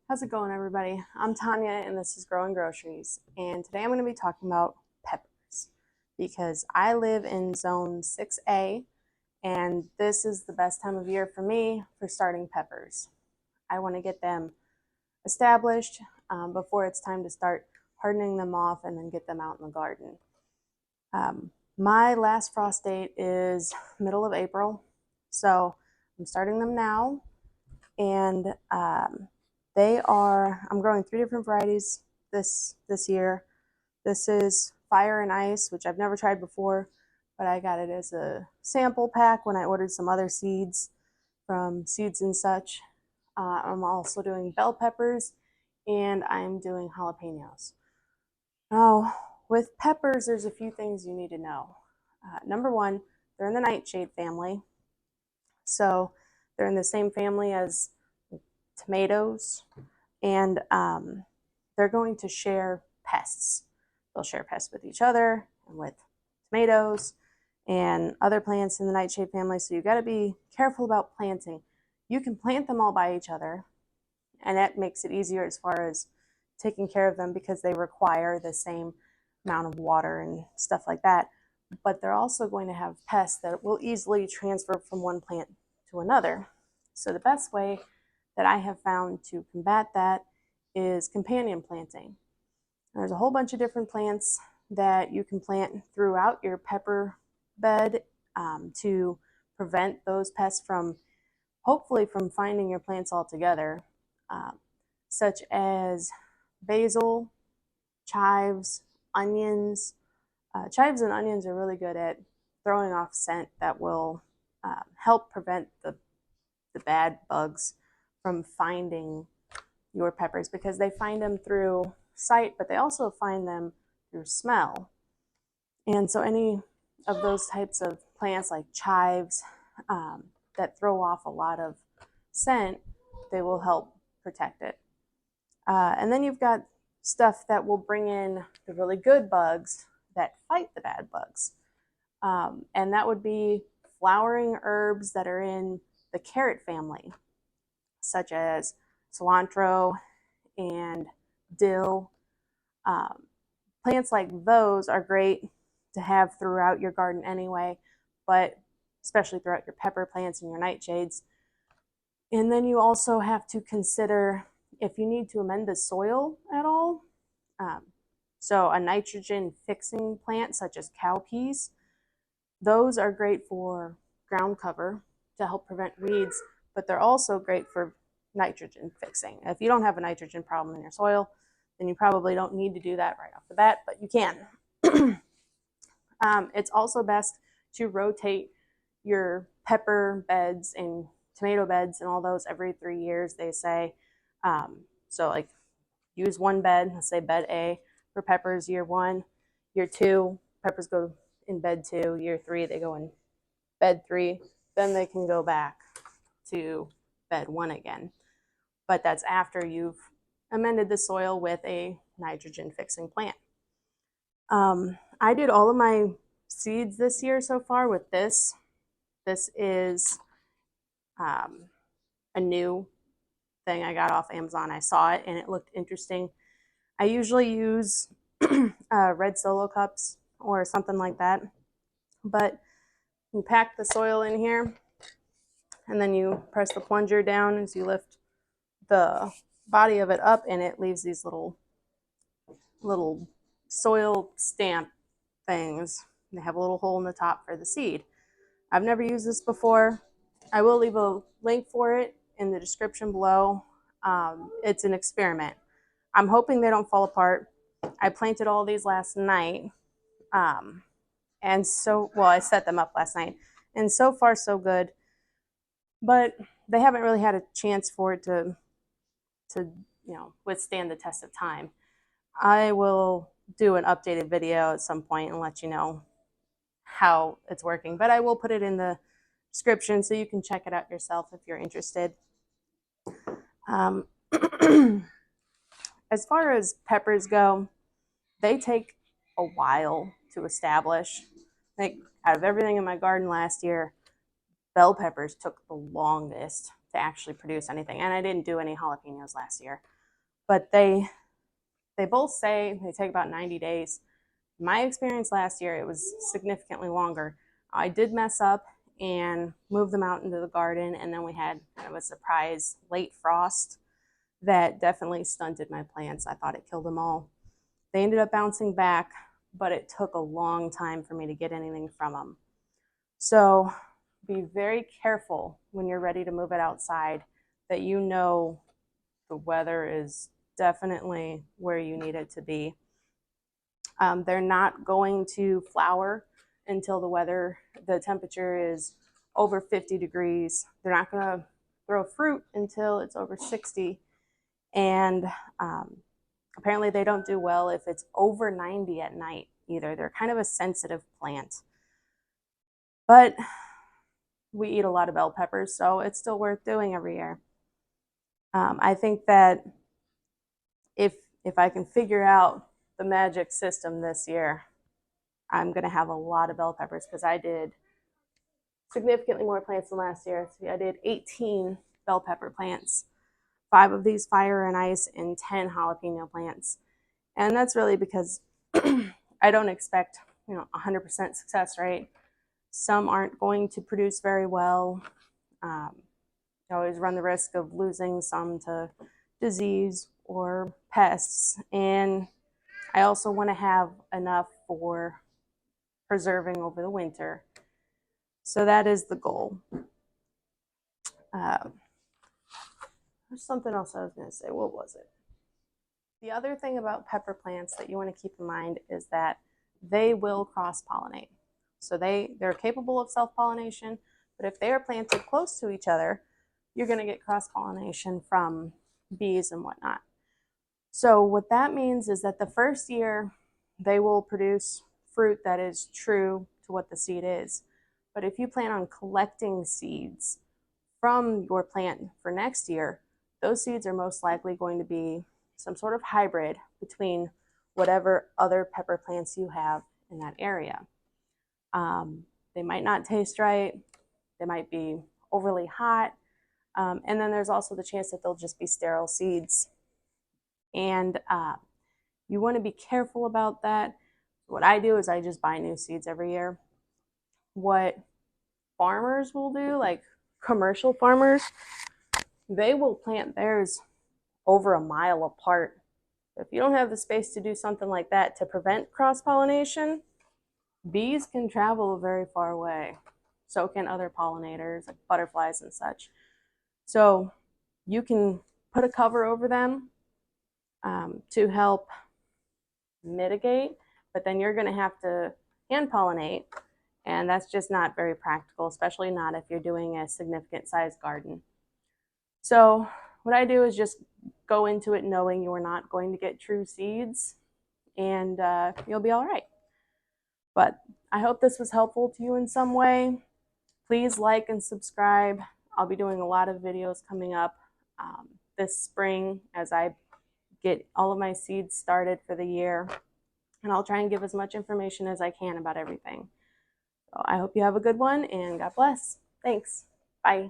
How's it going, everybody? I'm Tanya, and this is Growing Groceries. And today I'm going to be talking about peppers because I live in Zone 6A, and this is the best time of year for me for starting peppers. I want to get them established before it's time to start hardening them off and then get them out in the garden. My last frost date is middle of April, so I'm starting them now, and I'm growing 3 different varieties this year. This is Fire and Ice, which I've never tried before, but I got it as a sample pack when I ordered some other seeds from Seeds and Such. I'm also doing bell peppers, and I'm doing jalapenos. Now, with peppers, there's a few things you need to know. Number one, they're in the nightshade family. So they're in the same family as tomatoes, and they're going to share pests. They'll share pests with each other and with tomatoes and other plants in the nightshade family, so you got to be careful about planting. You can plant them all by each other, and that makes it easier as far as taking care of them because they require the same amount of water and stuff like that. But they're also going to have pests that will easily transfer from one plant to another. So the best way that I have found to combat that is companion planting. There's a whole bunch of different plants that you can plant throughout your pepper bed to prevent those pests from, hopefully, from finding your plants altogether, such as basil, chives, onions. Chives and onions are really good at throwing off scent that will help prevent the bad bugs from finding your peppers, because they find them through sight, but they also find them through smell. And so any of those types of plants like chives that throw off a lot of scent, they will help protect it. And then you've got stuff that will bring in the really good bugs that fight the bad bugs. And that would be flowering herbs that are in the carrot family, such as cilantro and dill. Plants like those are great to have throughout your garden anyway, but especially throughout your pepper plants and your nightshades. And then you also have to consider if you need to amend the soil at all. So a nitrogen fixing plant such as cowpeas, those are great for ground cover to help prevent weeds, but they're also great for nitrogen fixing. If you don't have a nitrogen problem in your soil, then you probably don't need to do that right off the bat, but you can. It's also best to rotate your pepper beds and tomato beds and all those every 3 years, they say. So like use one bed, let's say bed A for peppers year 1. Year 2, peppers go in bed 2. Year 3, they go in bed 3. Then they can go back to bed 1 again. But that's after you've amended the soil with a nitrogen fixing plant. I did all of my seeds this year so far with this. This is a new thing I got off Amazon. I saw it and it looked interesting. I usually use red solo cups or something like that, but you pack the soil in here and then you press the plunger down as you lift the body of it up, and it leaves these little soil stamp things. They have a little hole in the top for the seed. I've never used this before. I will leave a link for it in the description below. It's an experiment. I'm hoping they don't fall apart. I planted all these last night. I set them up last night, and so far so good. But they haven't really had a chance for it to withstand the test of time. I will do an updated video at some point and let you know how it's working, but I will put it in the description so you can check it out yourself if you're interested. As far as peppers go, they take a while to establish. Like, out of everything in my garden last year, bell peppers took the longest to actually produce anything, and I didn't do any jalapenos last year. but they both say they take about 90 days. My experience last year, it was significantly longer. I did mess up and move them out into the garden, and then we had kind of a surprise late frost that definitely stunted my plants. I thought it killed them all. They ended up bouncing back, but it took a long time for me to get anything from them. So be very careful when you're ready to move it outside, that you know the weather is definitely where you need it to be. They're not going to flower until the temperature is over 50 degrees. They're not going to throw fruit until it's over 60. And apparently they don't do well if it's over 90 at night either. They're kind of a sensitive plant. But we eat a lot of bell peppers, so it's still worth doing every year. I think that if I can figure out the magic system this year, I'm going to have a lot of bell peppers, because I did significantly more plants than last year. So I did 18 bell pepper plants, 5 of these fire and ice, and 10 jalapeno plants. And that's really because I don't expect 100% success rate. Some aren't going to produce very well. You always run the risk of losing some to disease or pests. And I also want to have enough for preserving over the winter. So that is the goal. There's something else I was going to say. What was it? The other thing about pepper plants that you want to keep in mind is that they will cross-pollinate. So they're capable of self-pollination, but if they are planted close to each other, you're going to get cross-pollination from bees and whatnot. So what that means is that the first year they will produce fruit that is true to what the seed is. But if you plan on collecting seeds from your plant for next year, those seeds are most likely going to be some sort of hybrid between whatever other pepper plants you have in that area. They might not taste right. They might be overly hot. And then there's also the chance that they'll just be sterile seeds. And you want to be careful about that. What I do is I just buy new seeds every year. What farmers will do, like commercial farmers, they will plant theirs over a mile apart. If you don't have the space to do something like that to prevent cross-pollination, bees can travel very far away. So can other pollinators, like butterflies and such. So you can put a cover over them to help mitigate, but then you're going to have to hand pollinate, and that's just not very practical, especially not if you're doing a significant size garden. So what I do is just go into it knowing you're not going to get true seeds, and you'll be all right. But I hope this was helpful to you in some way. Please like and subscribe. I'll be doing a lot of videos coming up this spring as I get all of my seeds started for the year. And I'll try and give as much information as I can about everything. So I hope you have a good one, and God bless. Thanks. Bye.